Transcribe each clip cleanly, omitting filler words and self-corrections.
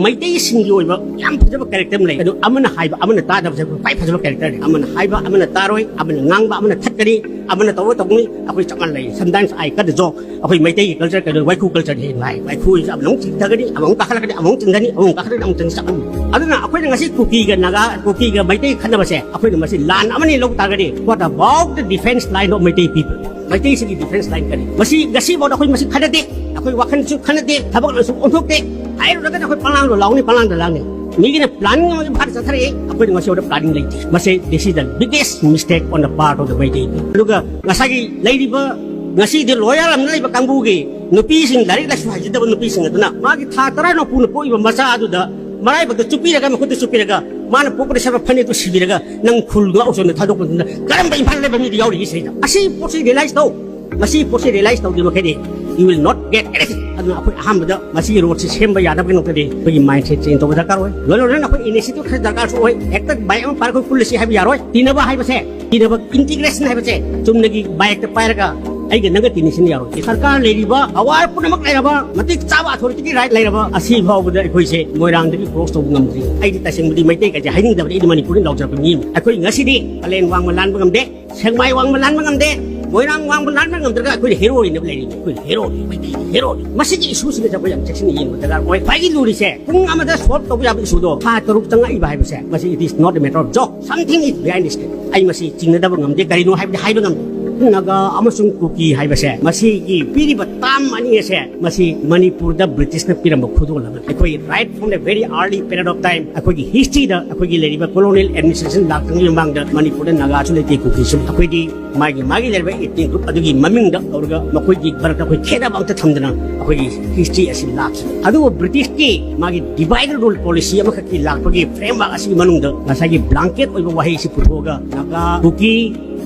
ไม่ได้สิ่งโดยแบบย้ำพระเจ้าคาแรคเตอร์เลยแต่ดูอามันหายแบบอามันตาดำใช่ไหมไปพระเจ้าคาแรคเตอร์อามันหายแบบอามันตาโรยอามันงังแบบอามันทัดกันนี่อามันตัวตรงนี้เอาไปจับมันเลย sometimes I got the job เอาไปไม่ได้ก็จะกันเลยไว้คู่ก็จะเห็นไว้คู่อามันหลงจิตกันนี่อามันกักกันนี่อามันจิงกันนี่อามันกักกันนี่อามันจิงสักอันอันนั้นเอาไปนั่งสิคุกกี้กันนะคุกกี้กันไม่ได้ขันมาเสียเอาไปนั่งสิลานอามันนี่ลงตากันนี่ what about the defense line of ไม่ได้ people ไม่ได้สิ่ง defense line กันนี่masihบอกเอาไปmasihขันเด็กเอาไปว่าขันเด็กถ้าบอกเราสุ่มทุกเด็กไอ้เราก็จะไปพลังเรานี่พลังเราเนี่ยนี่ก็เนี่ย planning มันผ่านสักทีเอาไปดูmasih ada planning lagi masih this is the biggest mistake on the part of the Meitei juga ngasagi lady ba ngasi di loyal am nalai ba kangbugi nupi sing dari la suha jida ba nupi sing aduna magi thatara no pun po iba masa adu da marai ba chupi daga ma kutu chupi daga mana popre sa phane to sibi daga nang khul ga oso ne thadok na karam ba imphal le ba mi di yauri sei asi posi realize to masih posi realize to di ma khede you will not get anything aduna apoi ahambada masih road se semba yada ba nokte de pagi mindset change to dakar hoy lolo na apoi initiative khar dakar so hoy ekta bai am par ko policy habi yaroi tinaba hai ba se tinaba integration hai ba se chumnagi bai ekta pairaga ai ga naga tinisin yaro sarkar leriba awar punamak lairaba matik chawa authority ki right lairaba asi bhaubada akhoi se moirang dagi cross to ngamdri ai di taseng budi maitai ka ja hainin da badi manipur ni lawjar pami akhoi ngasi di alen wang malan bangam de sengmai wang malan bangam de moirang wang malan bangam daga akhoi hero ni blai akhoi hero maitai hero masi ji isu sine jabo yang section yin daga oi pai luri se pung amada solve to ya isu do ha taruk tanga i bai ba se masi it is not a matter of joke something is behind this ai masi chingna da bangam de gari no hai bangam naga amasung kuki hai ba se masi gi piri ba tam ani se masi manipur da british na piram khudu la akoi right from the very early period of time akoi gi history da akoi gi leriba colonial administration la tang yamang da manipur da naga chu le te kuki sum akoi di magi leriba ethnic group adugi maming da aurga makoi gi barak akoi kheda bang ta thamdana akoi gi history asin la adu british ki magi divided rule policy amaka ki la pagi framework asi manung da masagi blanket oi ba wahi si puthoga naga kuki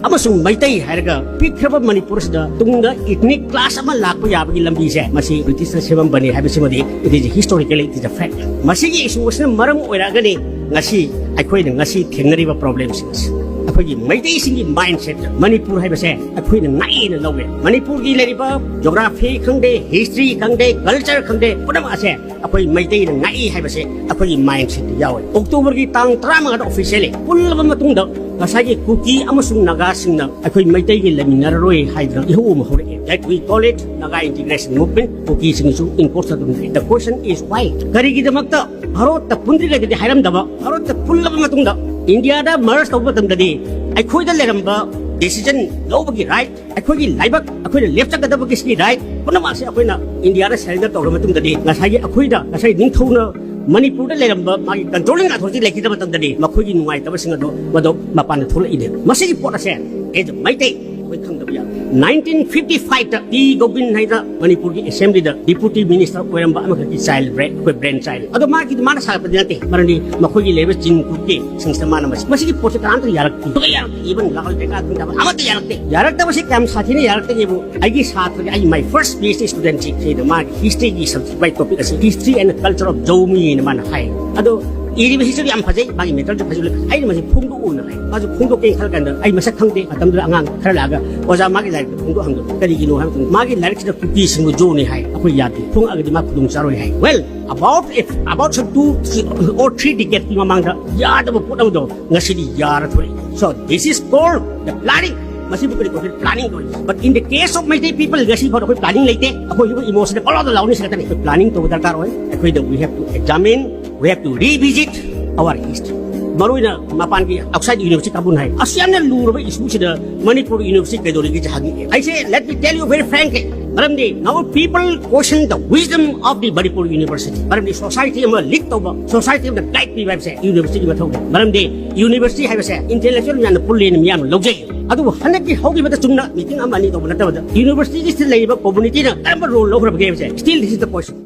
amasung maitai hairaga pikraba manipur da tungda ethnic class ama lakpa yabagi lambi se masi british na sebam bani habismadi it is historically it is a fact masi gi isu wasna maram oiragani ngasi akhoi na ngasi thengnariba problems akhoi maitai singi mindset manipur haibase akhoi na nai na lawe manipur gi leriba geography khangde history khangde culture khangde pudam ase akhoi maitai na nai haibase akhoi mindset yawe october gi tang 30 officially pulaba matungda ngasagi kuki amasung naga singna akhoi maitai gi laminaroi haidra ihu ma hore that we call it naga integration movement kuki singsu important the question is why kari gi damakta bharot ta pundri ga gi hairam daba bharot ta pullaba matungda india da merge toba tamdadi akhoi da leramba decision lobagi right akhoi gi laibak akhoi da left ga dabagi si right punama se akhoi na india da surrender tawra matungdadi ngasagi akhoi da ngasai ningthona manipur da leramba magi controlling authority lekhi da matangdani makhoi gi nuai ta singa do mado mapan thola ide masigi pota se e the maitai oi khang da ya 1955 da di gobin haida manipur gi assembly da deputy minister oiramba amaka ki child brain child ado magi mana sa padinate marani makhoi gi lebe chin kuke singsta mana masigi pota kan ta yarak to yarak even lakal te ka da amata yarak ta basi kam sathi ne yarak te bu ai gi sath ai my first PhD student chi da magi history gi subject by topic as history and culture of Zomi ne man hai ado iri history am phajai magi metal jo phajul ai masi phungdu un hai masu phungdu ke khal kan ai masak khangde atam da angang khara laga oja magi lai phungdu hangdo kari gi no ha magi lai chi da kuki singu jo ne hai akoi yati phung agadi ma khudung charoi hai well about 2 or 3 decades ki mamang da ya da pudam do ngasidi yar thoi so this is called the planning masih bukan COVID planning tu. But in the case of Meitei people, gasi kalau COVID planning lagi, aku juga emosi kalau ada lawan ni sekarang ni planning tu betul karo. Aku itu we have to examine, we have to revisit our history. Baru ina mapan ki outside university kabun hai. Asian na luru ba isu sida Manipur University ke dori ki jahagi. I say let me tell you very frankly. Maram di now people question the wisdom of the Manipur University. Maram di society ama lik to ba society ama guide pi web se university ma thau. Maram di university hai ba se intellectual yan pulle ni miam lojai. adu hanaki hogi bata chungna meeting amani to banata university still laiba community na am role lo khra bage still this is the question